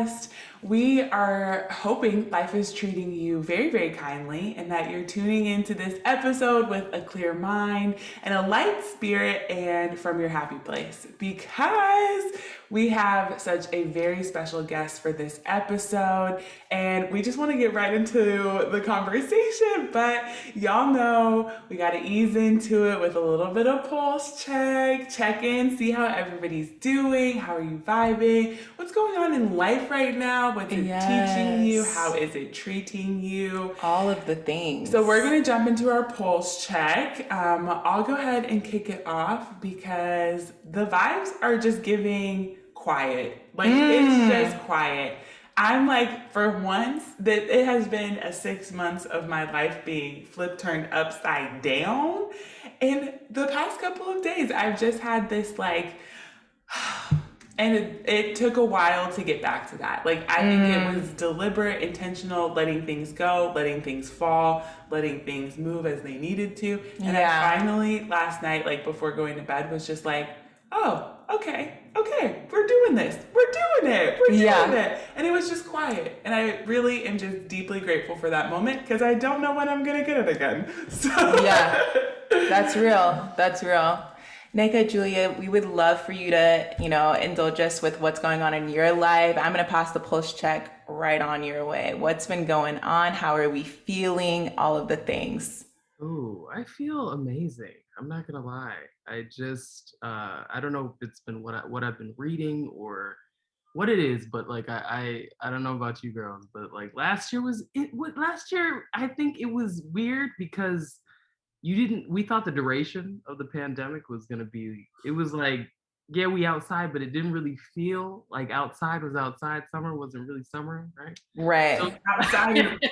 podcast. We are hoping life is treating you very, very kindly and that you're tuning into this episode with a clear mind and a light spirit and from your happy place, because we have such a very special guest for this episode and we just want to get right into the conversation. But y'all know we got to ease into it with a little bit of pulse check in, see how everybody's doing, how are you vibing, what's going on in life right now, what's it teaching you, how is it treating you, all of the things. So we're gonna jump into our pulse check. I'll go ahead and kick it off because the vibes are just giving quiet. Like it's just quiet. I'm like, for once, that it has been a 6 months of my life being turned upside down. And the past couple of days, I've just had this like, and it took a while to get back to that. Like, I think it was deliberate, intentional, letting things go, letting things fall, letting things move as they needed to. And I finally, last night, like before going to bed, was just like, oh, okay, we're doing this. We're doing it. And it was just quiet. And I really am just deeply grateful for that moment because I don't know when I'm going to get it again. So yeah, that's real. Nneka Julia, we would love for you to, indulge us with what's going on in your life. I'm going to pass the pulse check right on your way. What's been going on? How are we feeling? All of the things. Ooh, I feel amazing. I'm not going to lie. I just, I don't know if it's been what I've been reading or what it is, but like, I don't know about you girls, but like last year I think it was weird because we thought the duration of the pandemic was going to be, it was like, yeah, we outside, but it didn't really feel like outside was outside. Summer wasn't really summer, right? Right. So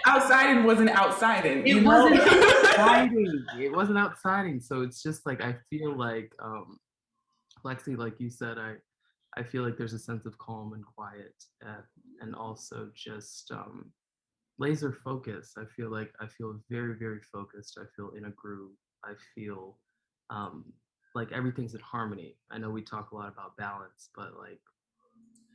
outside wasn't outsiding. It wasn't outsiding. It wasn't outsiding. So it's just like, I feel like, Lexi, like you said, I feel like there's a sense of calm and quiet and also just, laser focus. I feel very, very focused. I feel in a groove. I feel like everything's in harmony. I know we talk a lot about balance, but like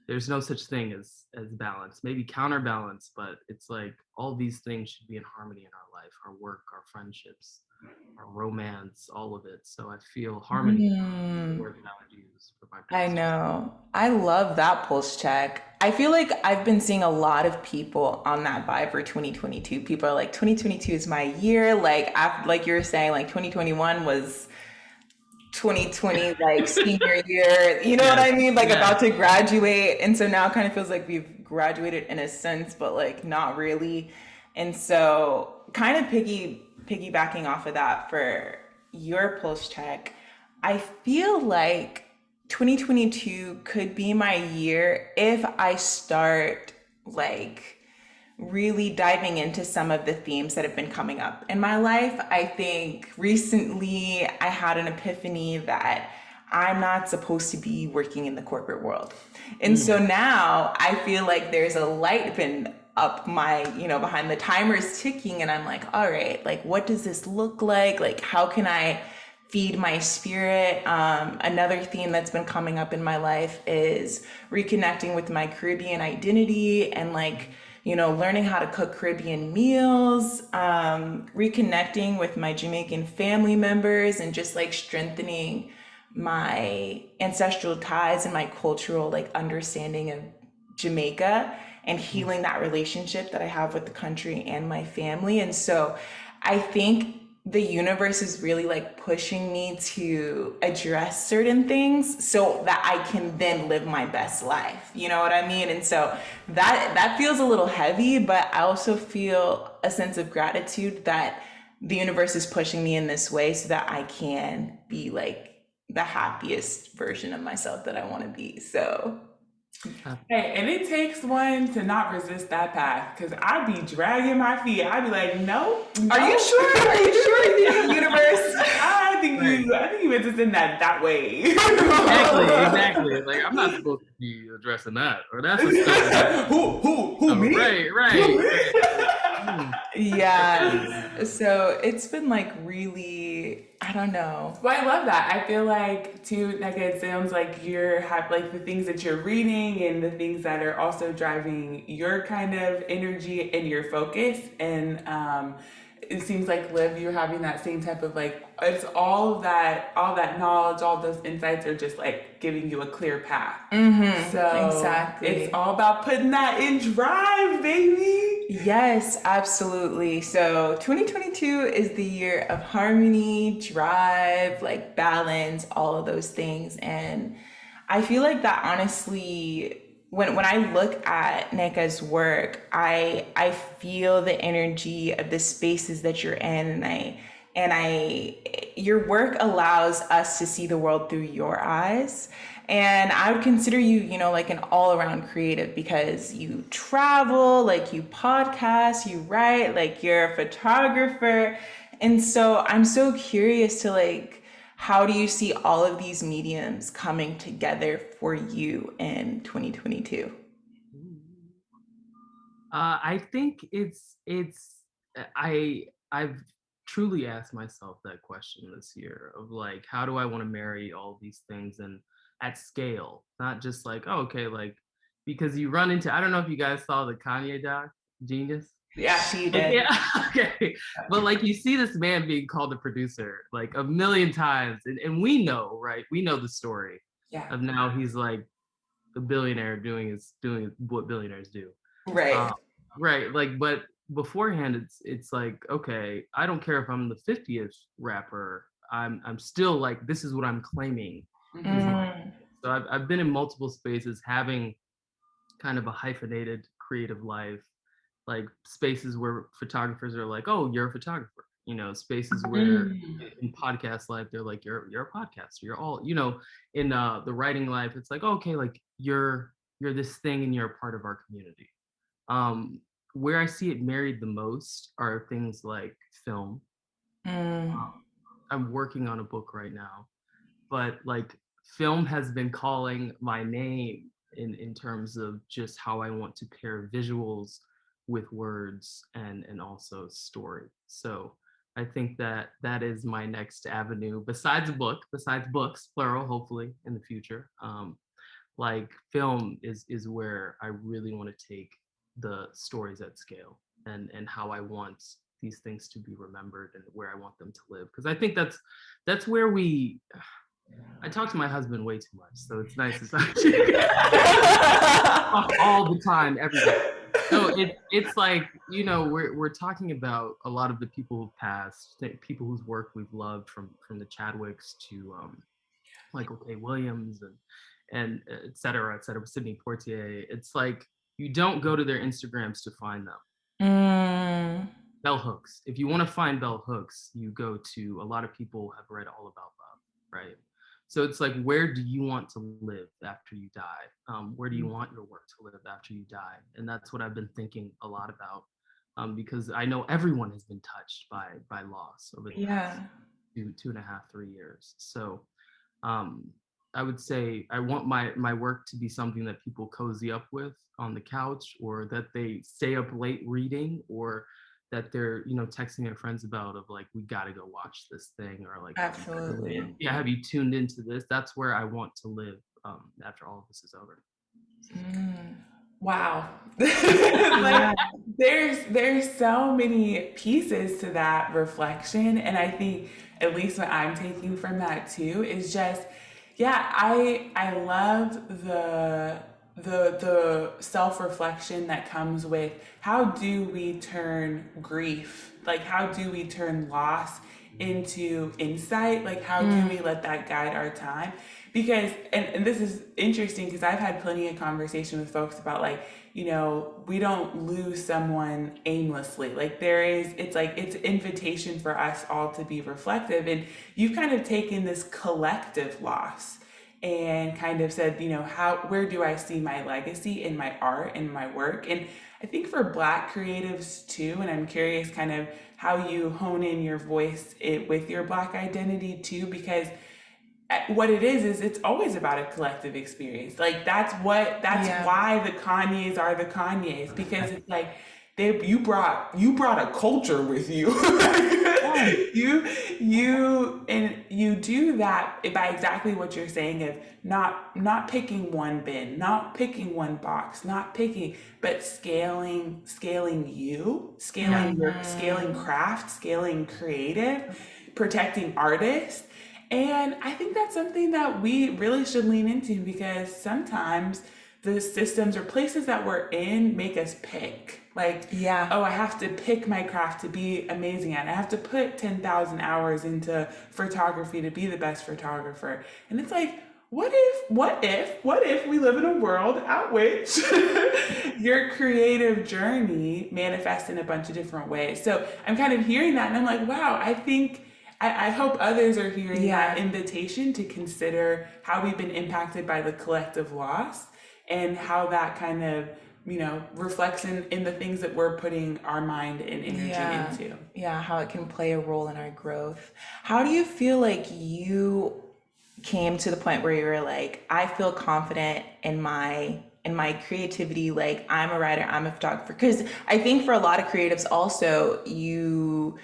there's no such thing as balance. Maybe counterbalance, but it's like all these things should be in harmony in our life, our work, our friendships, our romance, all of it. So I feel harmony is the word that I would use for my I know. I love that pulse check. I feel like I've been seeing a lot of people on that vibe for 2022. People are like, 2022 is my year. Like, like you were saying, like 2021 was 2020, like senior year. You know what I mean? Like about to graduate. And so now it kind of feels like we've graduated in a sense, but like not really. And so kind of piggybacking off of that for your pulse check, I feel like 2022 could be my year if I start like really diving into some of the themes that have been coming up in my life. I think recently I had an epiphany that I'm not supposed to be working in the corporate world. And so now I feel like there's a light been up my, behind the timers ticking, and I'm like, all right, like, what does this look like? Like, how can I feed my spirit? Another theme that's been coming up in my life is reconnecting with my Caribbean identity and like, learning how to cook Caribbean meals, reconnecting with my Jamaican family members and just like strengthening my ancestral ties and my cultural like understanding of Jamaica and healing that relationship that I have with the country and my family. And so I think the universe is really like pushing me to address certain things so that I can then live my best life. You know what I mean? And so that feels a little heavy, but I also feel a sense of gratitude that the universe is pushing me in this way so that I can be like the happiest version of myself that I want to be. So hey, and it takes one to not resist that path, because I'd be dragging my feet. I'd be like, no. Are you sure? Are you sure, universe? I think you were just in that way. Exactly. Like, I'm not supposed to be addressing that, or that's a stuff. Who me? Right. Yes. So it's been like really, I don't know. Well, I love that. I feel like too, like it sounds like you're have like the things that you're reading and the things that are also driving your kind of energy and your focus. And it seems like Liv, you're having that same type of like it's all that knowledge, all those insights are just like giving you a clear path. So it's Exactly. all about putting that in drive, baby. Yes, absolutely. So 2022 is the year of harmony, drive, like balance, all of those things. And I feel like that honestly, when I look at Neka's work, I feel the energy of the spaces that you're in, and I your work allows us to see the world through your eyes. And I would consider you, like an all-around creative because you travel, like you podcast, you write, like you're a photographer. And so I'm so curious to like how do you see all of these mediums coming together for you in 2022? I think I've truly asked myself that question this year of like, how do I want to marry all these things and at scale, not just like, oh, okay, like because you run into, I don't know if you guys saw the Kanye doc, Genius. Yeah. She Like, did. yeah, okay. But like you see this man being called a producer like a million times, and we know, right? We know the story Yeah. of now he's like a billionaire doing what billionaires do. Right. Um, right, like, but beforehand, it's like, okay, I don't care if I'm the 50th rapper. I'm still like, this is what I'm claiming is my. Mm, So I've been in multiple spaces, having kind of a hyphenated creative life, like spaces where photographers are like, oh, you're a photographer. Spaces where mm. in podcast life they're like, you're a podcaster. You're all, in the writing life, it's like, okay, like you're this thing and you're a part of our community. Um, where I see it married the most are things like film. Mm, I'm working on a book right now, but like film has been calling my name in terms of just how I want to pair visuals with words and also story. So I think that that is my next avenue besides books, plural, hopefully in the future. Like film is where I really want to take the stories at scale and how I want these things to be remembered and where I want them to live. Because I think that's where I talk to my husband way too much, so it's nice to talk to you all the time, every day. So it's like, we're talking about a lot of the people who've passed, people whose work we've loved, from the Chadwicks to Michael K. Williams and et cetera, Sidney Poitier. It's like you don't go to their Instagrams to find them. mm. Bell hooks. If you want to find bell hooks, you go to, a lot of people have read All About Love, right? So it's like, where do you want to live after you die? Where do you want your work to live after you die? And that's what I've been thinking a lot about, because I know everyone has been touched by loss over the past Yeah. 2.5, 3 years. So um, I would say I want my work to be something that people cozy up with on the couch, or that they stay up late reading, or that they're texting their friends about, of like, we got to go watch this thing, or like, Absolutely. yeah, have you tuned into this? That's where I want to live after all of this is over. Mm. Wow. Like there's so many pieces to that reflection, and I think at least what I'm taking from that too is just yeah, I love the self-reflection that comes with how do we turn grief, like how do we turn loss into insight, like how do we let that guide our time, because and this is interesting because I've had plenty of conversation with folks about like we don't lose someone aimlessly, like there is it's like it's an invitation for us all to be reflective, and you've kind of taken this collective loss and kind of said, how where do I see my legacy in my art and my work? And I think for Black creatives too, and I'm curious kind of how you hone in your voice with your Black identity too, because what it is it's always about a collective experience. Like that's Yeah. why the Kanyes are the Kanyes, because it's like you brought a culture with you. Yes. You do that by exactly what you're saying of not picking one bin, not picking one box, not picking, but scaling scaling craft, scaling creative, protecting artists. And I think that's something that we really should lean into, because sometimes the systems or places that we're in make us pick. Like, Yeah. oh, I have to pick my craft to be amazing at it. I have to put 10,000 hours into photography to be the best photographer. And it's like, what if we live in a world at which your creative journey manifests in a bunch of different ways? So I'm kind of hearing that and I'm like, wow, I hope others are hearing that invitation to consider how we've been impacted by the collective loss, and how that kind of, reflects in the things that we're putting our mind and energy into. Yeah, how it can play a role in our growth. How do you feel like you came to the point where you were like, I feel confident in my creativity, like I'm a writer, I'm a photographer? Because I think for a lot of creatives also, you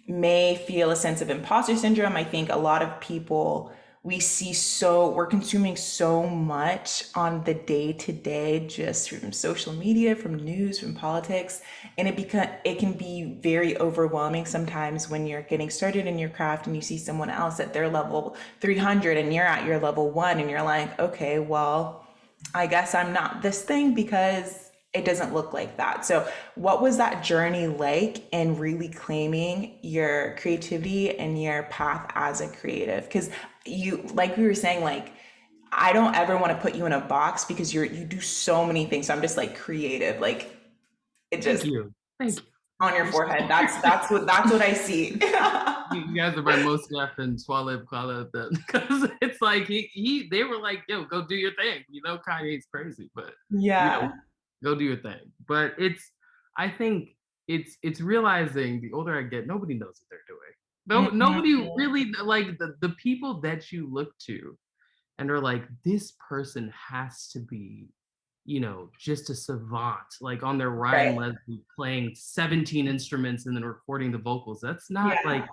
may feel a sense of imposter syndrome. I think a lot of people, we're consuming so much on the day to day, just from social media, from news, from politics, and it can be very overwhelming sometimes when you're getting started in your craft and you see someone else at their level 300 and you're at your level 1, and you're like, okay, well, I guess I'm not this thing because it doesn't look like that. So, what was that journey like in really claiming your creativity and your path as a creative? Because like we were saying, like, I don't ever want to put you in a box because you do so many things. So I'm just like creative, like it Thank just you. Thank you. on your forehead. That's what I see. You guys are my most deaf and swallowed because it's like they were like, yo, go do your thing. Kanye's crazy, but Yeah. go do your thing. But I think it's realizing the older I get, nobody knows what they're doing. No, nobody really, like the people that you look to and are like, this person has to be, just a savant, like on their Ryan Right. Leslie playing 17 instruments and then recording the vocals. That's not Yeah. like,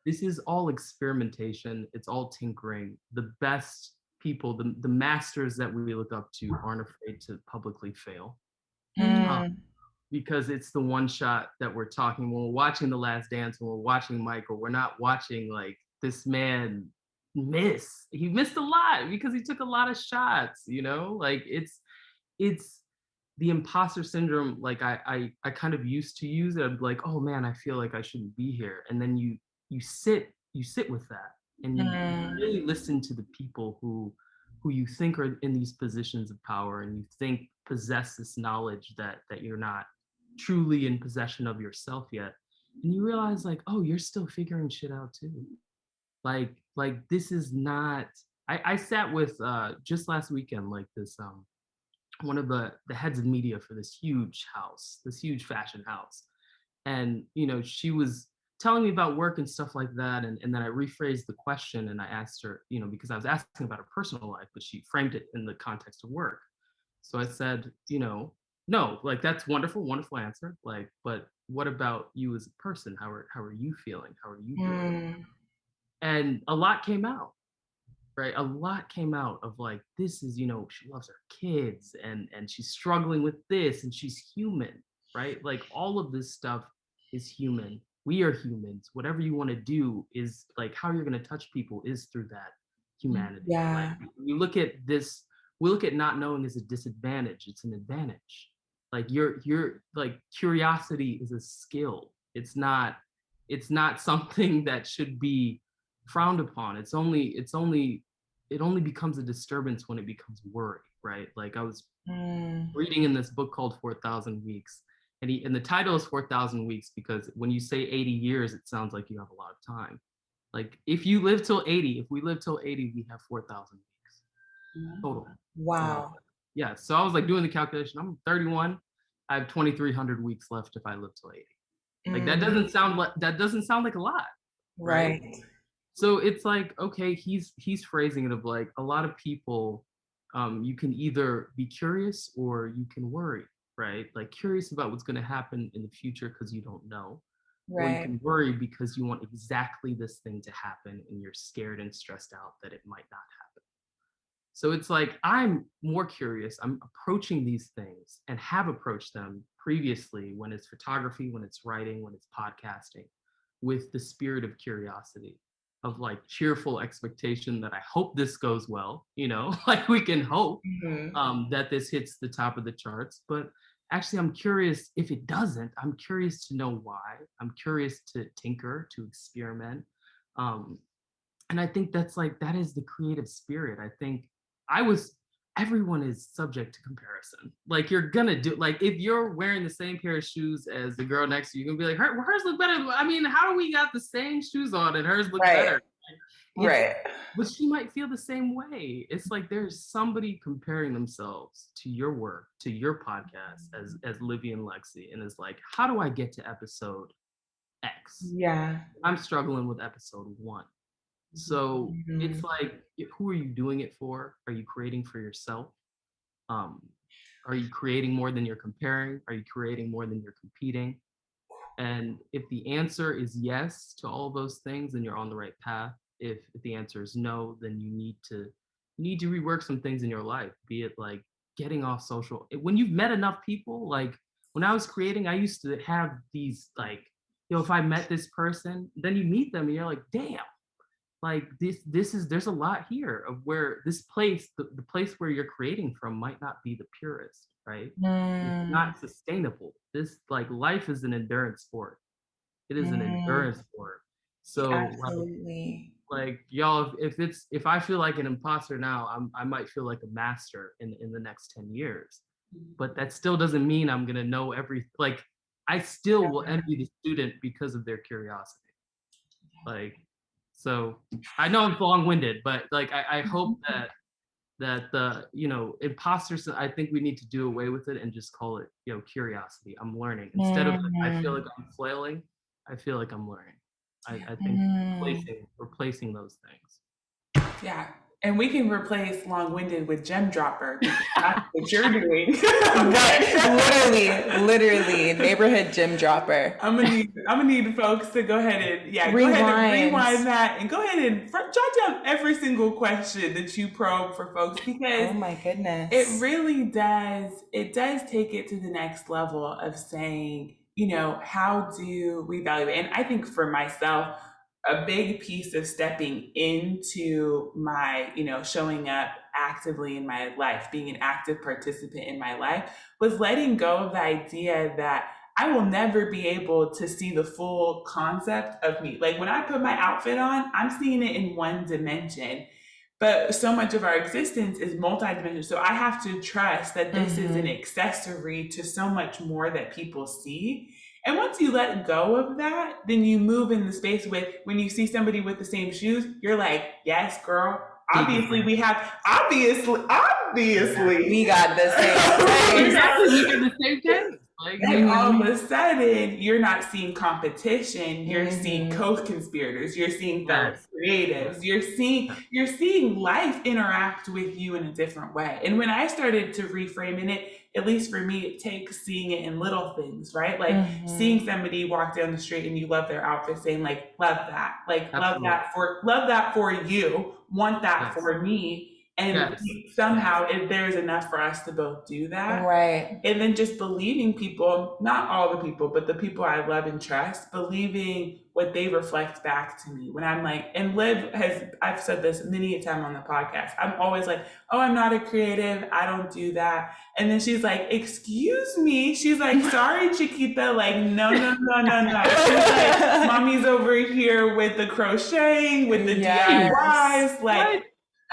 this is all experimentation. It's all tinkering. The best people, the masters that we look up to aren't afraid to publicly fail. Um, Mm, because it's the one shot that we're talking when we're watching The Last Dance, when we're watching Michael, we're not watching like this man he missed a lot because he took a lot of shots, like it's the imposter syndrome. Like I kind of used to use it. I'd be like, oh man, I feel like I shouldn't be here. And then you sit with that, and you mm, really listen to the people who you think are in these positions of power, and you think possess this knowledge that you're not truly in possession of yourself yet. And you realize like, oh, you're still figuring shit out too. Like this is not. I sat with just last weekend, like this one of the heads of media for this huge house, this huge fashion house. And she was telling me about work and stuff like that. And then I rephrased the question and I asked her, because I was asking about her personal life, but she framed it in the context of work. So I said, no, like that's wonderful, wonderful answer. Like, but what about you as a person? How are you feeling? How are you doing? mm. And a lot came out, right? A lot came out of like, this is, she loves her kids and she's struggling with this and she's human, right? Like all of this stuff is human. We are humans. Whatever you want to do is like how you're going to touch people is through that humanity. Like Yeah. you look at this, we look at not knowing as a disadvantage. It's an advantage. Like you're like curiosity is a skill. It's not something that should be frowned upon. It only becomes a disturbance when it becomes worry, right? Like I was Mm. reading in this book called 4,000 Weeks, and the title is 4,000 Weeks because when you say 80 years, it sounds like you have a lot of time. Like if you live till 80, if we live till 80, we have 4,000 weeks total. Uh, Wow. yeah, so I was like doing the calculation. I'm 31. I have 2,300 weeks left if I live till 80. Like Mm. that doesn't sound like a lot, right? Right. So it's like, okay, he's phrasing it of like a lot of people, you can either be curious or you can worry. right? Like curious about what's going to happen in the future because you don't know. Or you Right. can worry because you want exactly this thing to happen and you're scared and stressed out that it might not happen. So it's like I'm more curious. I'm approaching these things and have approached them previously when it's photography, when it's writing, when it's podcasting, with the spirit of curiosity, of like cheerful expectation that I hope this goes well, like we can hope Mhm. that this hits the top of the charts. But actually, I'm curious if it doesn't. I'm curious to know why. I'm curious to tinker, to experiment. Um, and I think that is the creative spirit. I think I was everyone is subject to comparison. Like you're gonna do like if you're wearing the same pair of shoes as the girl next to you, you're gonna be like, hers look better. I mean, how do we got the same shoes on and hers look Right. better? It's Right. but she might feel the same way. It's like there's somebody comparing themselves to your work, to your podcast as Livy and Lexi, and is like, how do I get to episode X? Yeah. I'm struggling with episode 1. So it's Mhm. like, who are you doing it for? Are you creating for yourself? Um, are you creating more than you're comparing? Are you creating more than you're competing? And if the answer is yes to all those things, then you're on the right path. If the answer is no, then you need to rework some things in your life. Be it like getting off social. When you've met enough people, like when I was creating, I used to have these like, if I met this person, then you meet them and you're like, damn, like this is there's a lot here of where this place the place where you're creating from might not be the purest, right? It's Mm. not sustainable. This like life is an endurance sport. It is an Mm. endurance sport. So Absolutely. like y'all, if I feel like an imposter now, I might feel like a master in the next 10 years. But that still doesn't mean I'm gonna know every like I still will envy the student because of their curiosity. Like, so I know I'm long-winded, but like I hope that the imposters, I think we need to do away with it and just call it curiosity. I'm learning instead of I feel Mhm. like I'm flailing. I feel like I'm learning. I think Mm. replacing those things. Yeah. And we can replace long-winded with gem dropper because that's what you're doing. Right. Literally, neighborhood gym dropper. I'm gonna need folks to go ahead and go ahead and Rewind. rewind that and go ahead and jot down every single question that you probe for folks because Oh my it goodness. really does take it to the next level of saying, how do we evaluate? And I think for myself, a big piece of stepping into my, showing up actively in my life, being an active participant in my life, was letting go of the idea that I will never be able to see the full concept of me. Like when I put my outfit on, I'm seeing it in one dimension. But so much of our existence is multidimensional. So I have to trust that this is an Mm-hmm. accessory to so much more that people see. And once you let go of that, then you move in the space with when you see somebody with the same shoes, you're like, yes, girl. Obviously, we have obviously. We got the same Exactly, we taste. got the same taste. Like And all of Mm-hmm. a sudden, you're not seeing competition. You're seeing Mm-hmm. co-conspirators. You're seeing fellow yes, creatives. You're seeing life interact with you in a different way. And when I started to reframe in it, at least for me, it takes seeing it in little things, right? Like Mm-hmm. seeing somebody walk down the street and you love their outfit, saying like, love that, like absolutely, love that for you, want that yes, for me. And yes, yes, somehow, if there's enough for us to both do that, Right. and then just believing people, not all the people, but the people I love and trust, believing what they reflect back to me. When I'm like, and I've said this many a time on the podcast, I'm always like, oh, I'm not a creative. I don't do that. And then she's like, excuse me. She's like, sorry, Chiquita. Like, no, no, no, no, no. She's like, mommy's over here with the crocheting, with the Yes. DIYs. Like, right,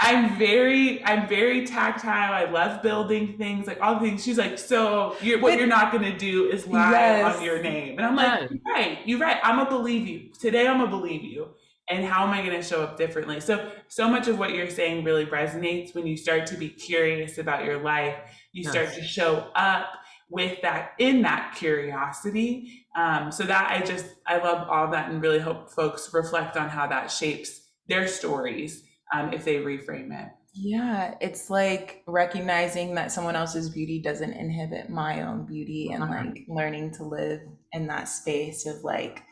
I'm very tactile. I love building things, like all the things. She's like, so what you're But not gonna do is lie on yes. your name. And I'm like, yes, you're right. You're right. I'm gonna believe you. Today I'm gonna believe you. And how am I gonna show up differently? So much of what you're saying really resonates when you start to be curious about your life. You start yes, to show up with that in that curiosity. So that I love all that and really hope folks reflect on how that shapes their stories if they reframe it. Yeah, it's like recognizing that someone else's beauty doesn't inhibit my own beauty, and like Right. learning to live in that space of like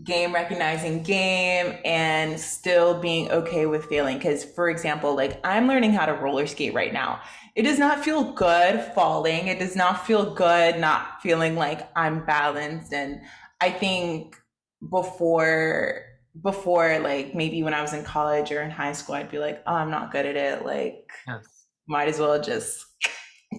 game recognizing game and still being okay with failing. Because, for example, like I'm learning how to roller skate right now. It does not feel good falling. It does not feel good not feeling like I'm balanced. And I think before, before like maybe when I was in college or in high school, I'd be like, oh, I'm not good at it. Like, Yes. might as well just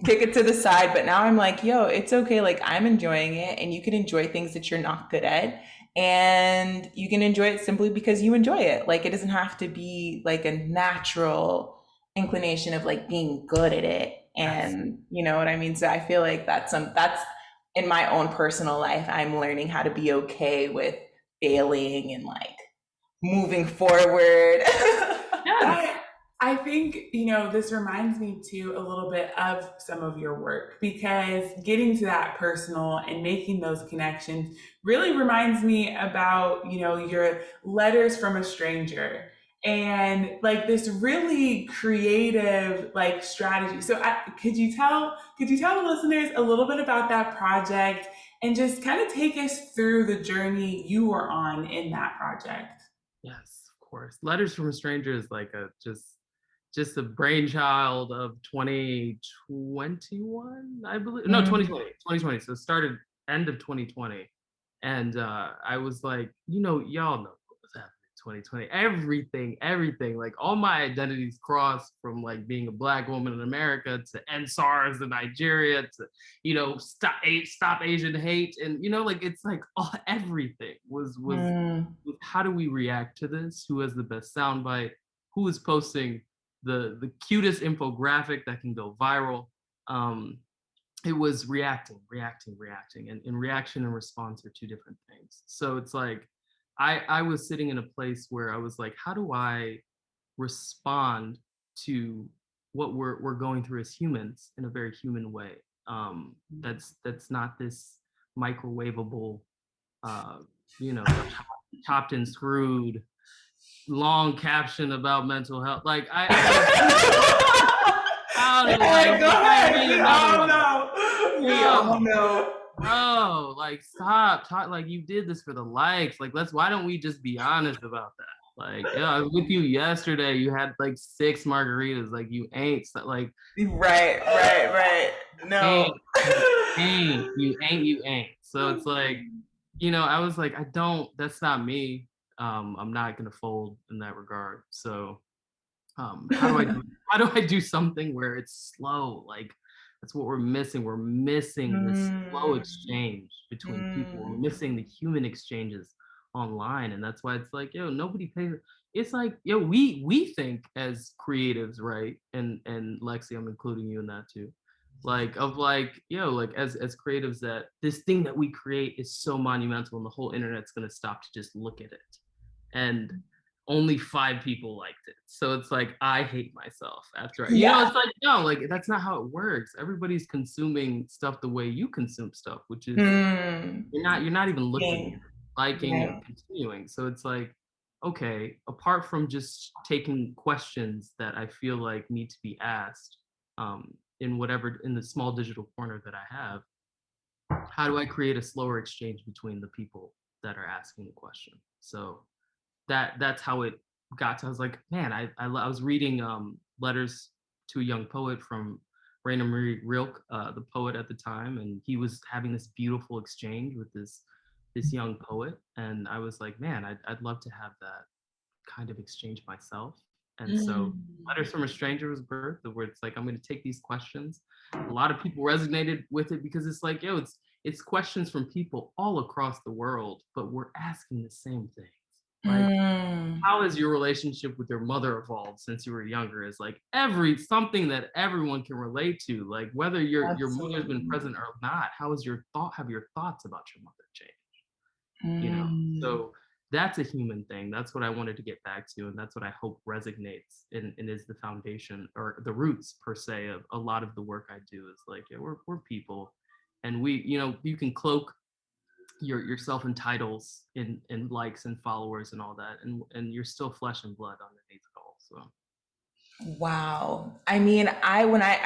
kick it to the side. But now I'm like, yo, it's okay. Like I'm enjoying it, and you can enjoy things that you're not good at. And you can enjoy it simply because you enjoy it. Like it doesn't have to be like a natural inclination of like being good at it. Yes. And you know what I mean? So I feel like that's in my own personal life, I'm learning how to be okay with failing and like moving forward. Yes. I I think, you know, this reminds me too a little bit of some of your work because getting to that personal and making those connections really reminds me about, you know, your letters from a stranger and like this really creative like strategy. So could you tell the listeners a little bit about that project and just kind of take us through the journey you were on in that project? Yes, of course. Letters from a Stranger is like a just a brainchild of 2021, I believe. No, Mm. 2020. So it started end of 2020. And I was like, y'all know what was happening in 2020. Everything. Like all my identities crossed from like being a black woman in America to end SARS in Nigeria to, stop Asian hate. And like it's like all everything Mm. was how do we react to this? Who has the best soundbite? Who is posting the cutest infographic that can go viral? Um, it was reacting, and reaction and response are two different things. So it's like I was sitting in a place where I was like, how do I respond to what we're going through as humans in a very human way? That's not this microwavable, uh, chopped and screwed long caption about mental health. Like I don't like Go I ahead. read We another all one. know. We all No, know. bro, like stop. Talk like you did this for the likes. Like why don't we just be honest about that? Like, yeah, I was with you yesterday. You had like 6 margaritas. Like you ain't like Right, right, right. No. ain't you ain't. So it's like, I was like, I don't, that's not me. I'm not gonna fold in that regard. So how do I do something where it's slow? Like that's what we're missing. We're missing this slow Mm, exchange between people. We're mm. missing the human exchanges online. And that's why it's like, nobody pays. It's like, we think as creatives, right? And Lexi, I'm including you in that too. Like of like, like as creatives that this thing that we create is so monumental and the whole internet's gonna stop to just look at it. And only 5 people liked it. So it's like I hate myself after Yeah. it's like no, like that's not how it works. Everybody's consuming stuff the way you consume stuff, which is Mm. you're not even looking, Dang. liking and Right. continuing. So it's like, okay, apart from just taking questions that I feel like need to be asked, in the small digital corner that I have, how do I create a slower exchange between the people that are asking the question? So that's how it got to. I was like, man, I was reading letters to a young poet from Rainer Marie Rilke, the poet at the time, and he was having this beautiful exchange with this young poet, and I was like, man, I'd love to have that kind of exchange myself. And so Mm. Letters from a Stranger was birthed, where it's like I'm going to take these questions. A lot of people resonated with it because it's like, it's questions from people all across the world, but we're asking the same things. Like, Mm. how has your relationship with your mother evolved since you were younger? Is like something that everyone can relate to. Like whether your mother's been Absolutely. present or not, have your thoughts about your mother changed? Mm. So that's a human thing. That's what I wanted to get back to, and that's what I hope resonates and is the foundation or the roots per se of a lot of the work I do. Is like, yeah, we're people, and you can cloak yourself in titles in likes and followers and all that, and you're still flesh and blood underneath it all. So Wow. I mean, I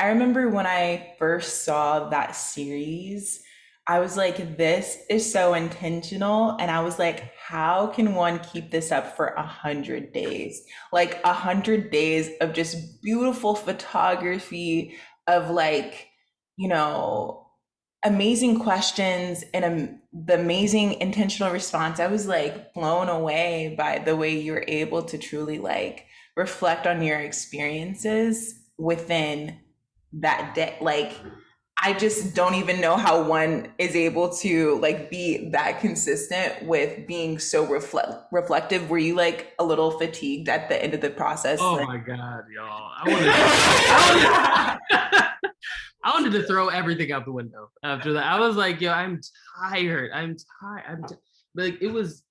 remember when I first saw that series, I was like, this is so intentional. And I was like, how can one keep this up for 100 days? Like 100 days of just beautiful photography of like, you know, amazing questions and the amazing intentional response. I was like blown away by the way you're able to truly like reflect on your experiences within that day. Like, I just don't even know how one is able to like be that consistent with being so reflective. Were you like a little fatigued at the end of the process? Oh Like, my God, y'all. I wanted to throw everything out the window after that. I was like, yo, I'm tired. I'm tired. But like, it was,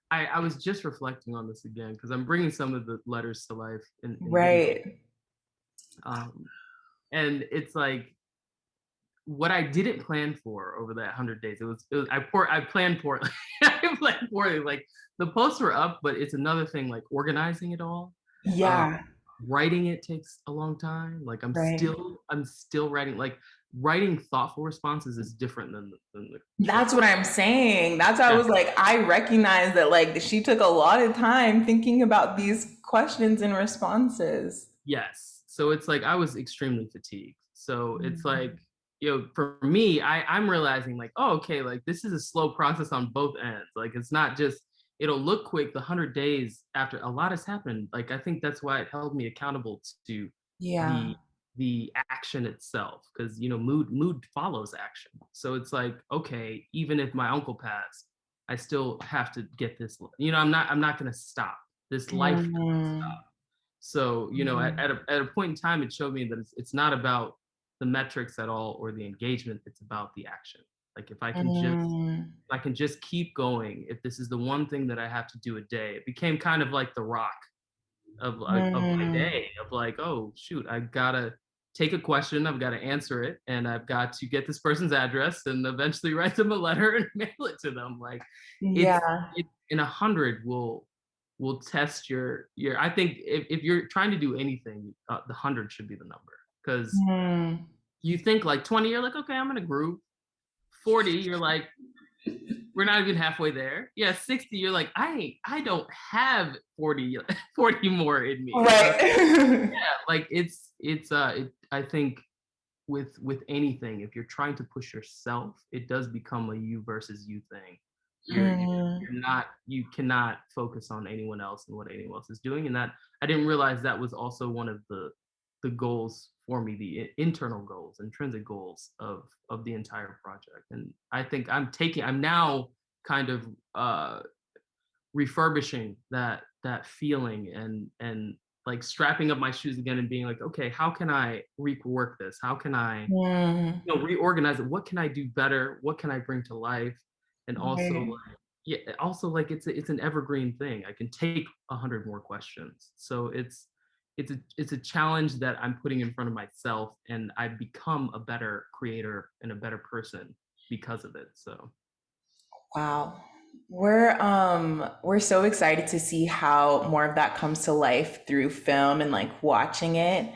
I was just reflecting on this again because I'm bringing some of the letters to life in video. right. Um, and it's like what I didn't plan for over that 100 days. I planned poorly. I planned poorly. Like the posts were up, but it's another thing like organizing it all. Um, Yeah. writing it takes a long time. Like Right. I'm still writing. Like writing thoughtful responses is different than the short That's what form. I'm saying. That's why I Yeah. was like, I recognize that like she took a lot of time thinking about these questions and responses. Yes. So it's like I was extremely fatigued. So it's like, Mhm. for me, I'm realizing like, oh, okay, like this is a slow process on both ends. Like it's not just it'll look quick the 100 days after a lot has happened. Like I think that's why it held me accountable to Yeah. the the action itself because mood follows action. So it's like, okay, even if my uncle passed, I still have to get this. I'm not gonna stop. This life cannot Mhm. stop. So, Mhm. at a point in time, it showed me that it's not about the metrics at all or the engagement. It's about the action. Like Mhm. if I can just keep going, if this is the one thing that I have to do a day, it became kind of like the rock of my Mhm. day of like, oh shoot, I've gotta take a question, I've got to answer it, and I've got to get this person's address and eventually write them a letter and mail it to them. Like it's Yeah. it in 100 will test your. I think if you're trying to do anything, the 100 should be the number because Mhm. you think like 20, you're like, okay, I'm in a group. 40, you're like, we're not even halfway there. Yeah, 60, you're like, I don't have 40 40 more in me. So Right. yeah, like I think with anything, if you're trying to push yourself, it does become a you versus you thing. Mhm. You cannot focus on anyone else and what anyone else is doing. And that I didn't realize that was also one of the goals for me, the internal goals, intrinsic goals of the entire project. And I think I'm now kind of refurbishing that feeling and like strapping up my shoes again and being like, okay, how can I rework this? How can I Mhm. reorganize it? What can I do better? What can I bring to life? And also Right. like, yeah, also like it's an evergreen thing. I can take 100 more questions. So it's a challenge that I'm putting in front of myself, and I've become a better creator and a better person because of it. So Wow. We're so excited to see how more of that comes to life through film and like watching it.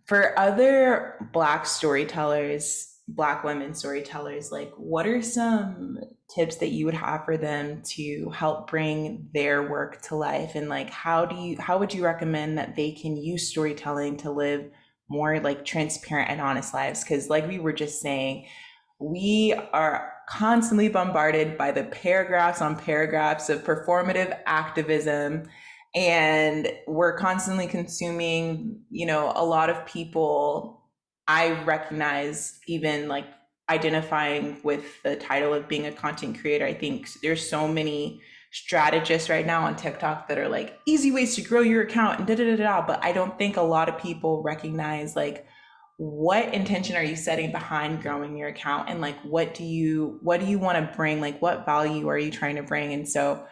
For other Black storytellers, Black women storytellers, like what are some tips that you would have for them to help bring their work to life? And like how would you recommend that they can use storytelling to live more like transparent and honest lives? Because like we were just saying, we are constantly bombarded by the paragraphs on paragraphs of performative activism, and we're constantly consuming, a lot of people. I recognize, even like identifying with the title of being a content creator, I think there's so many strategists right now on TikTok that are like easy ways to grow your account and da da da da, but I don't think a lot of people recognize like what intention are you setting behind growing your account, and like what do you want to bring, like what value are you trying to bring. And so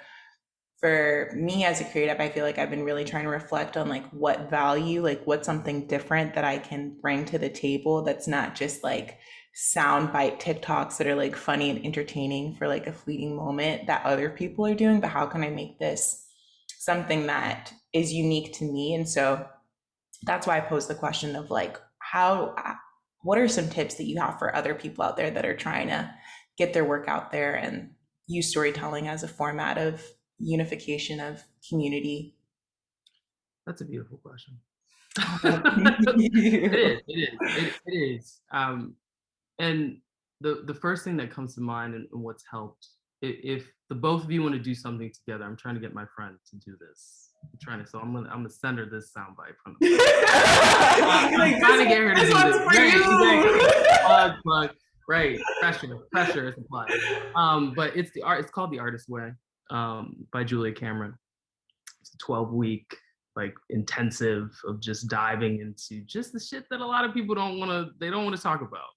for me as a creative, I feel like I've been really trying to reflect on like what value, like what's something different that I can bring to the table that's not just like soundbite TikToks that are like funny and entertaining for like a fleeting moment that other people are doing, but how can I make this something that is unique to me. And so that's why I posed the question of like, what are some tips that you have for other people out there that are trying to get their work out there and use storytelling as a format of unification of community? That's a beautiful question. Oh, thank It you. is. It is. And the first thing that comes to mind and what's helped, if the both of you want to do something together, I'm trying to get my friend to do this. So I'm gonna send her this soundbite from the You're I'm like, trying to get her to this do one's this. for Right, exactly. you. Plug. Right. Pressure is applied. But it's called The Artist's Way, by Julia Cameron. It's a 12-week like intensive of just diving into just the shit that a lot of people they don't want to talk about.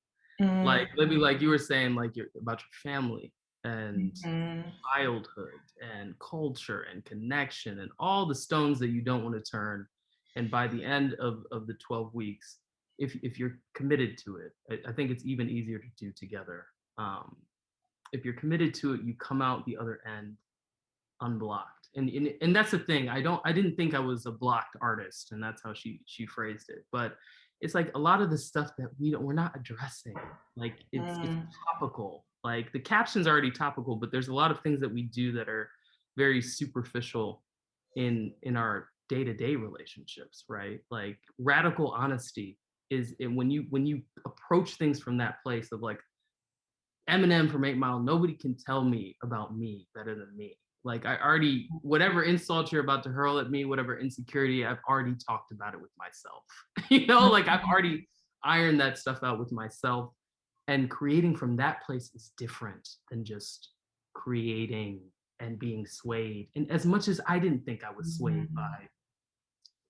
Like maybe like you were saying, like about your family and Mhm. childhood and culture and connection and all the stones that you don't want to turn. And by the end of the 12 weeks, if you're committed to it, I think it's even easier to do together. If you're committed to it, you come out the other end unblocked. And that's the thing. I didn't think I was a blocked artist, and that's how she phrased it. But it's like a lot of the stuff that we're not addressing. Like it's Mm. topical. Like the caption's already topical, but there's a lot of things that we do that are very superficial in our day-to-day relationships, right? Like radical honesty is when you approach things from that place of like Eminem from 8 Mile, nobody can tell me about me better than me. Like I already, whatever insult you're about to hurl at me, whatever insecurity, I've already talked about it with myself. Like I've already ironed that stuff out with myself. And creating from that place is different than just creating and being swayed. And as much as I didn't think I was swayed by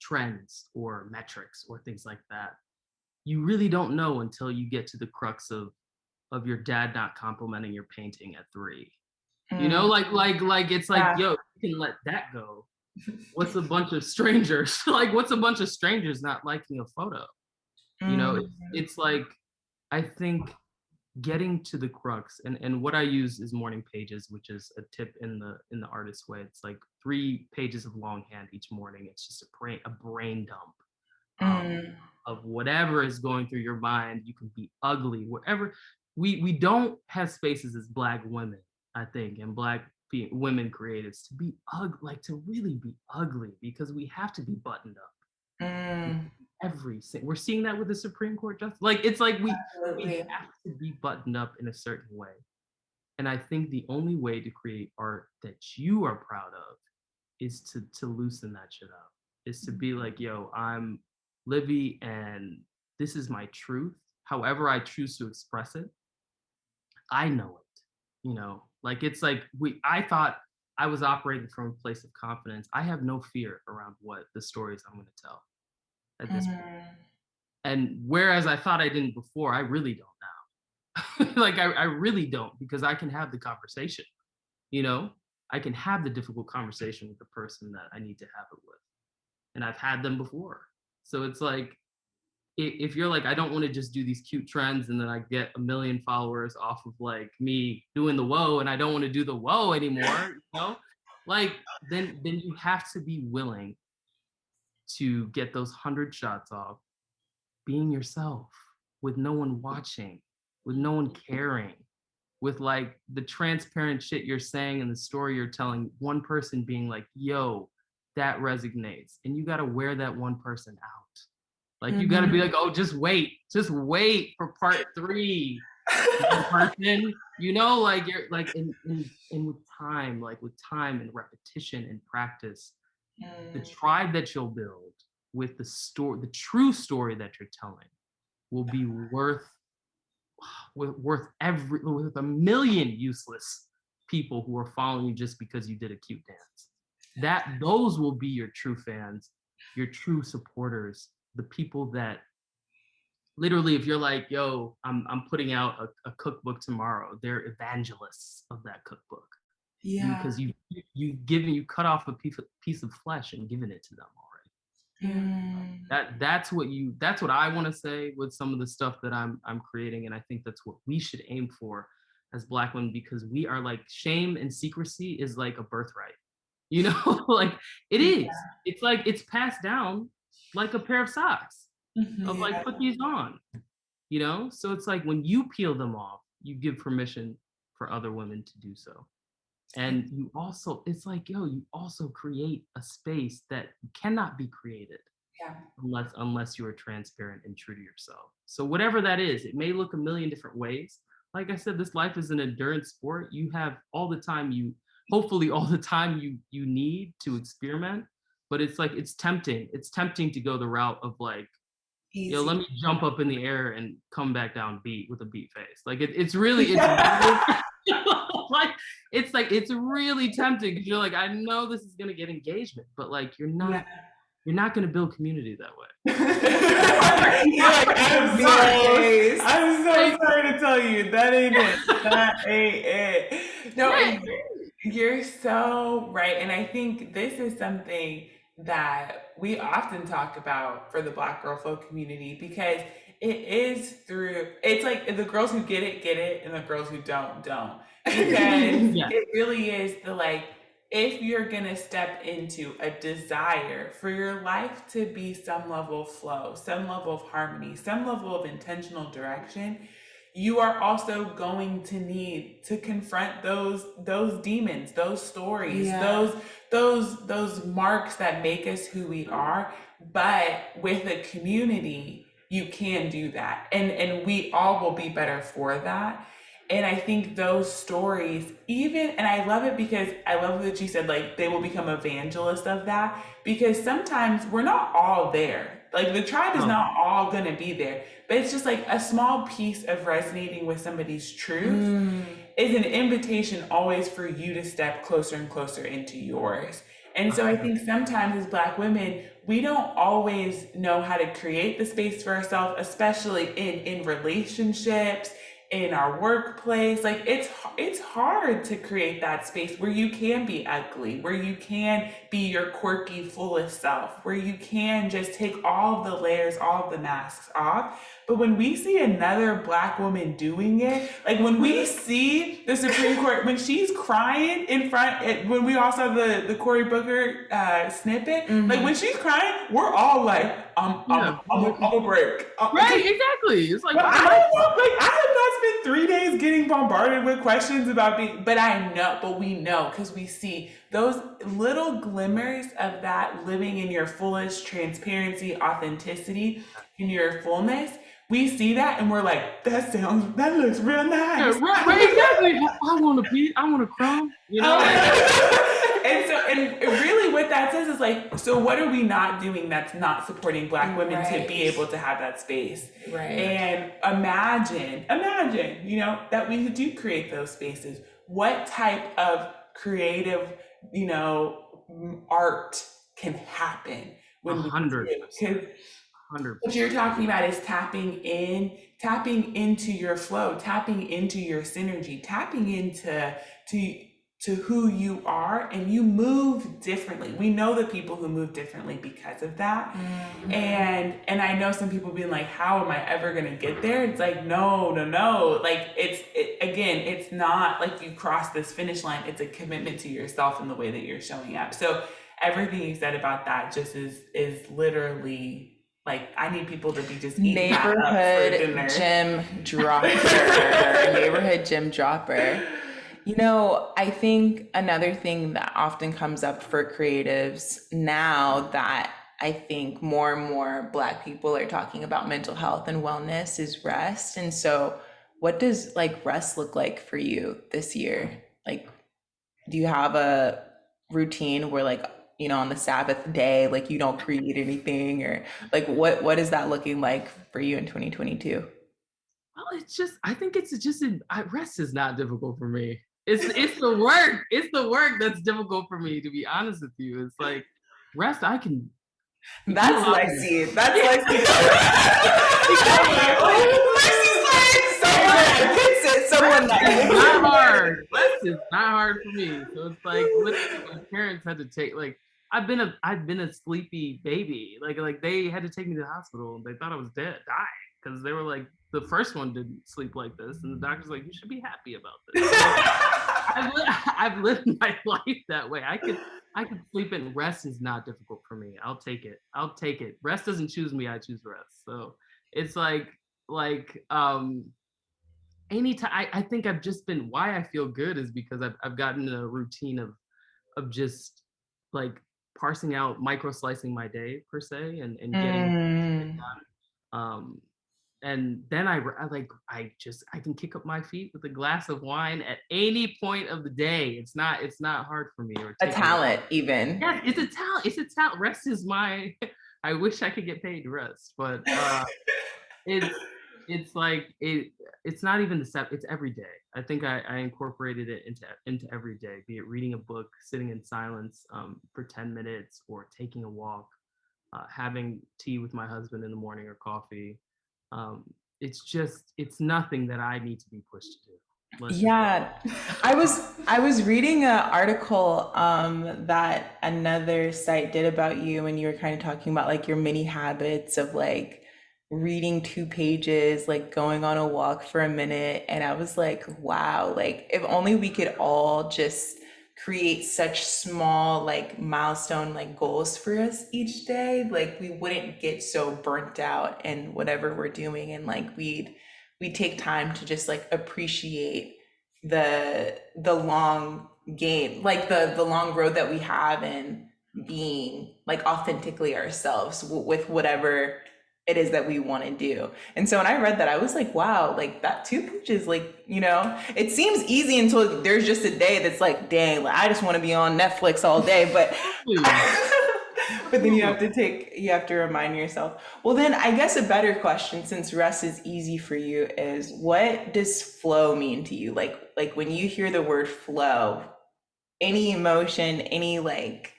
trends or metrics or things like that, you really don't know until you get to the crux of your dad not complimenting your painting at 3. Mm. Like it's like, Yeah. yo, you can let that go. What's a bunch of strangers? Like, what's a bunch of strangers not liking a photo? Mm. It's like, I think getting to the crux, and what I use is morning pages, which is a tip in the artist's way. It's like 3 pages of longhand each morning. It's just a brain dump Mm. of whatever is going through your mind. You can be ugly, whatever. We don't have spaces as Black women, I think, and Black women creatives to be ugly, like to really be ugly, because we have to be buttoned up. Mm. We're seeing that with the Supreme Court justice. Like it's like we Absolutely. have to be buttoned up in a certain way. And I think the only way to create art that you are proud of is to loosen that shit up. Is to be like, yo, I'm Livy and this is my truth. However I choose to express it, I know it. Like it's like I thought I was operating from a place of confidence. I have no fear around what the stories I'm going to tell at this point. Mm. And whereas I thought I didn't before, I really don't now. Like I really don't, because I can have the conversation, you know? I can have the difficult conversation with the person that I need to have it with. And I've had them before. So it's like, if you're like, I don't want to just do these cute trends and then I get a million followers off of like me doing the whoa, and I don't want to do the whoa anymore, like then you have to be willing to get those 100 shots off being yourself, with no one watching, with no one caring, with like the transparent shit you're saying and the story you're telling, one person being like, yo, that resonates. And you got to wear that one person out. Like you got to be like, oh, just wait for part 3. One person, like you're like in with time, and repetition and practice, the Mm. tribe that you'll build with the true story that you're telling will be worth with a million useless people who are following you just because you did a cute dance. Those will be your true fans, your true supporters, the people that literally, if you're like, yo, I'm putting out a cookbook tomorrow, they're evangelists of that cookbook. Yeah. Because you cut off a piece of flesh and given it to them already. Mm. That's what I want to say with some of the stuff that I'm creating. And I think that's what we should aim for as Black women, because we are like, shame and secrecy is like a birthright. Like it Yeah. is. It's like it's passed down like a pair of socks, of like, put these on, you know? So it's like when you peel them off, you give permission for other women to do so. And you also, it's like, yo, you also create a space that cannot be created Yeah. unless you are transparent and true to yourself. So whatever that is, it may look a million different ways. Like I said, this life is an endurance sport. You have all the time hopefully all the time you need to experiment. But it's like it's tempting. It's tempting to go the route of like, yo, let Easy. me jump up in the air and come back down beat with a beat face. Like it's really like it's really tempting because you're like, I know this is gonna get engagement, but like you're not gonna build community that way. You're like, Nice. I'm so sorry to tell you, that ain't it. That ain't it. No, Right. you're so right. And I think this is something that we often talk about for the Black Girl Folk community because it's like the girls who get it, and the girls who don't. Because Yeah. it really is the like, if you're gonna step into a desire for your life to be some level of flow, some level of harmony, some level of intentional direction, you are also going to need to confront those demons, those stories, those marks that make us who we are. But with a community, you can do that, and we all will be better for that. And I think those stories, even, and I love it because I love that you said like they will become evangelists of that, because sometimes we're not all there. Like the tribe is not all gonna be there, but it's just like a small piece of resonating with somebody's truth is an invitation always for you to step closer and closer into yours. And so I think sometimes as Black women, we don't always know how to create the space for ourselves, especially in relationships, in our workplace. Like it's hard to create that space where you can be ugly, where you can be your quirky fullest self, where you can just take all of the layers, all of the masks off. But when we see another Black woman doing it, like when we see the Supreme Court, when she's crying in front, when we all saw the Cory Booker snippet, like when she's crying, we're all like, I'm a break. Right, exactly. It's like, but I don't know, like I have not spent 3 days getting bombarded with questions about being, but we know because we see those little glimmers of that living in your fullest transparency, authenticity, in your fullness. We see that and we're like, that looks real nice. Yeah, right, exactly. I want a piece, I want a crumb, you know? And really what that says is like, so what are we not doing that's not supporting Black women to be able to have that space? Right. And imagine, you know, that we do create those spaces. What type of creative, you know, art can happen when 100%. we do? What you're talking about is tapping into your flow, tapping into your synergy, tapping into who you are, and you move differently. We know the people who move differently because of that. And I know some people being like, how am I ever gonna get there? It's like, no. Like it's not like you cross this finish line. It's a commitment to yourself and the way that you're showing up. So everything you said about that just is literally like, I need people to be just eating neighborhood gym dropper. Neighborhood gym dropper. You know, I think another thing that often comes up for creatives now that I think more and more Black people are talking about mental health and wellness is rest. And so what does like rest look like for you this year? Like, do you have a routine where like, you know, on the Sabbath day, like you don't create anything, or like what is that looking like for you in 2022? Well, I think it's just, rest is not difficult for me. It's the work. It's the work that's difficult for me, to be honest with you. It's like rest, I can. That's Lexi. That's Lexi. Lexi's like, someone that it's not hard. Rest is not hard for me. So it's like, my parents had to take, like, I've been a sleepy baby. Like they had to take me to the hospital. They thought I was dying, because they were like, the first one didn't sleep like this, and the doctor's like, you should be happy about this. So I've lived my life that way. I could sleep, and rest is not difficult for me. I'll take it. I'll take it. Rest doesn't choose me. I choose rest. So it's like anytime I think I've just been, why I feel good is because I've gotten in a routine of just like parsing out, micro slicing my day per se, and getting Mm. um and then I can kick up my feet with a glass of wine at any point of the day. It's not hard for me, or A taking a talent, even. yeah, it's a talent. It's a talent. Rest is my I wish I could get paid to rest, but it's it's like it's not even the step, it's every day. I think I incorporated it into every day, be it reading a book, sitting in silence for 10 minutes, or taking a walk, having tea with my husband in the morning, or coffee. It's nothing that I need to be pushed to do. Let's just put Yeah, I was reading an article that another site did about you, and you were kind of talking about like your mini habits of like reading 2 pages, like going on a walk for a minute, and I was like, wow, like if only we could all just create such small like milestone like goals for us each day, like we wouldn't get so burnt out in whatever we're doing, and like we take time to just like appreciate the long game, like the long road that we have in being like authentically ourselves with whatever it is that we want to do. And so when I read that, I was like, wow, like that 2 pages, like, it seems easy until there's just a day that's like, dang, like, I just want to be on Netflix all day. But it. but then you have to remind yourself. Well, then I guess a better question, since rest is easy for you, is what does flow mean to you? Like when you hear the word flow, any emotion, any like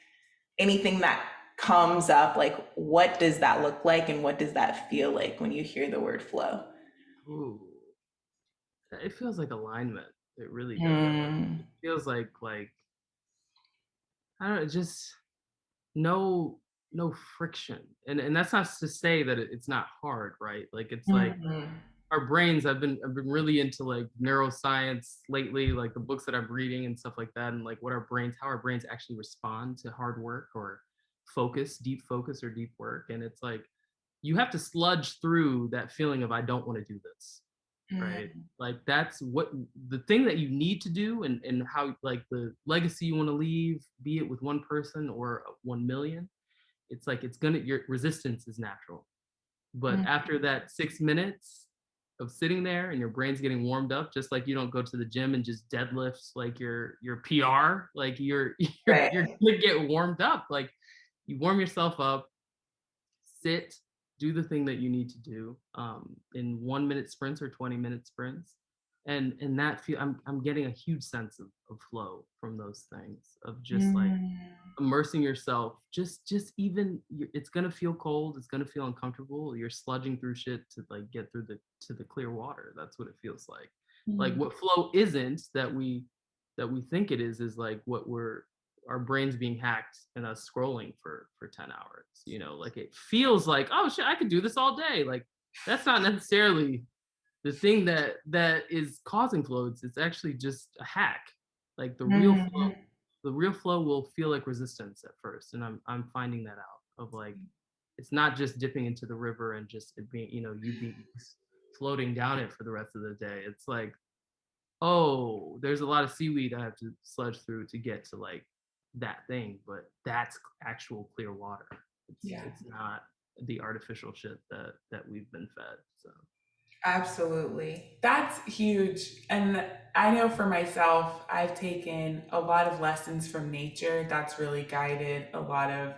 anything that comes up, like what does that look like and what does that feel like when you hear the word flow? Ooh, it feels like alignment. It really does. Hmm. It feels like I don't know, just no no friction. And that's not to say that it's not hard, right? Like it's like Hmm. our brains, I've been really into like neuroscience lately, like the books that I'm reading and stuff like that, and like how our brains actually respond to hard work, or deep focus, or deep work. And it's like you have to sludge through that feeling of, I don't want to do this, right? Like that's what the thing that you need to do, and how, like, the legacy you want to leave, be it with one person or 1 million. It's like your resistance is natural, but after that 6 minutes of sitting there and your brain's getting warmed up, just like you don't go to the gym and just deadlifts like your PR, like you're Right. gonna get warmed up. Like you warm yourself up, sit, do the thing that you need to do in 1 minute sprints or 20-minute sprints. And that feel I'm getting a huge sense of flow from those things, of just like immersing yourself, just even it's gonna feel cold, it's gonna feel uncomfortable, you're sludging through shit to like get through the clear water. That's what it feels like what flow isn't, that we think it is like what we're our brains being hacked and us scrolling for 10 hours, like it feels like, oh shit, I could do this all day. Like that's not necessarily the thing that is causing flow. It's actually just a hack. Like the real flow will feel like resistance at first, and I'm finding that out, of like it's not just dipping into the river and just it being, you being floating down it for the rest of the day. It's like, oh, there's a lot of seaweed I have to sludge through to get to like that thing, but that's actual clear water. Yeah. It's not the artificial shit that we've been fed. So Absolutely. That's huge. And I know for myself, I've taken a lot of lessons from nature. That's really guided a lot of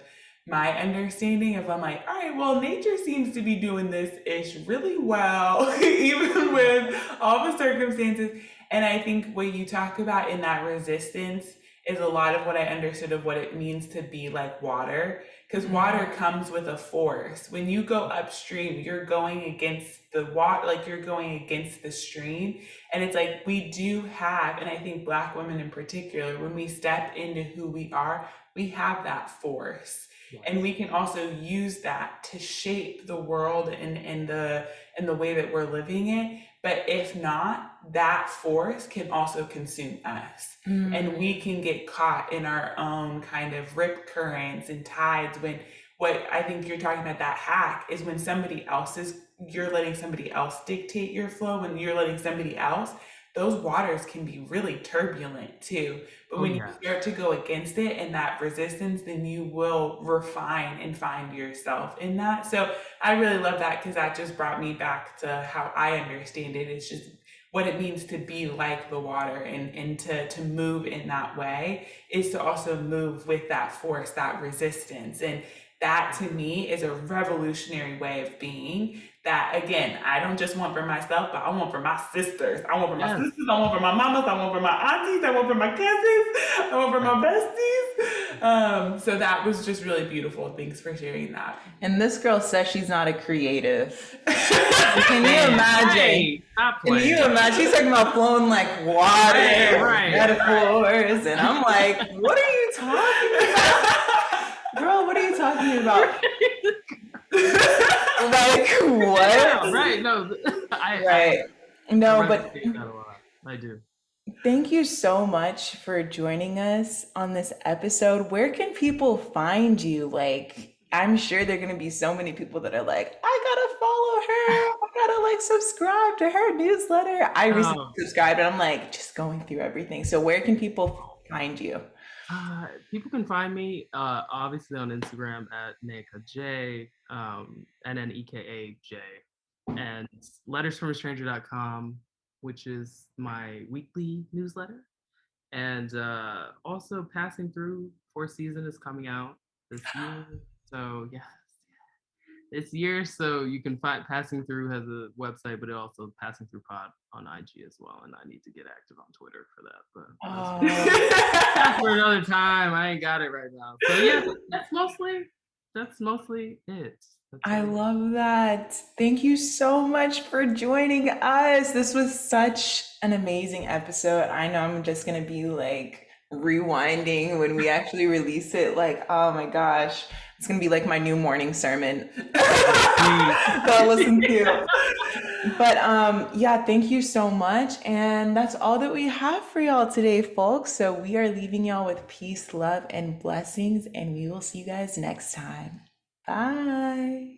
my understanding of, I'm like, all right, well, nature seems to be doing this ish really well, even with all the circumstances. And I think what you talk about in that resistance is a lot of what I understood of what it means to be like water, because water comes with a force. When you go upstream, you're going against the water, like you're going against the stream. And it's like we do have, and I think Black women in particular, when we step into who we are, we have that force. And Yes. we can also use that to shape the world and the way that we're living it. But if not, that force can also consume us. And Mm. we can get caught in our own kind of rip currents and tides when what I think you're talking about, that hack, is when you're letting somebody else dictate your flow, when you're letting somebody else, those waters can be really turbulent too. But Oh when you yeah. start to go against it and that resistance, then you will refine and find yourself in that. So I really love that because that just brought me back to how I understand it. It's just what it means to be like the water and to move in that way is to also move with that force, that resistance. And that to me is a revolutionary way of being that, again, I don't just want for myself, but I want for my sisters. I want for my Yes. sisters, I want for my mamas, I want for my aunties, I want for my cousins, I want for my besties. So that was just really beautiful. Thanks for sharing that. And this girl says she's not a creative. Can you imagine? Hey, stop Can you playing. imagine? She's talking about flowing like water, Right. metaphors, and I'm like, what are you talking about? Girl, what are you talking about? Like, what? Yeah, right. No, Right. I No, but resonate that a lot. I do. thank you so much for joining us on this episode. Where can people find you? Like, I'm sure there are going to be so many people that are like, I gotta follow her. I gotta like subscribe to her newsletter. I recently Um, subscribed and I'm like just going through everything. So where can people find you? People can find me obviously on Instagram at Nneka J, Nneka J, and lettersfromastranger.com, which is my weekly newsletter. And also Passing Through fourth season is coming out this year. So yeah, this year. So you can find Passing Through has a website, but it also Passing Through Pod on IG as well. And I need to get active on Twitter for that, but that's for another time. I ain't got it right now. So yeah, that's mostly it. That's I really it. love that. Thank you so much for joining us. This was such an amazing episode. I know I'm just going to be like rewinding when we actually release it. Like, oh my gosh, it's going to be like my new morning sermon that I'll listen to. But yeah, thank you so much. And that's all that we have for y'all today, folks. So we are leaving y'all with peace, love, and blessings. And we will see you guys next time. Bye.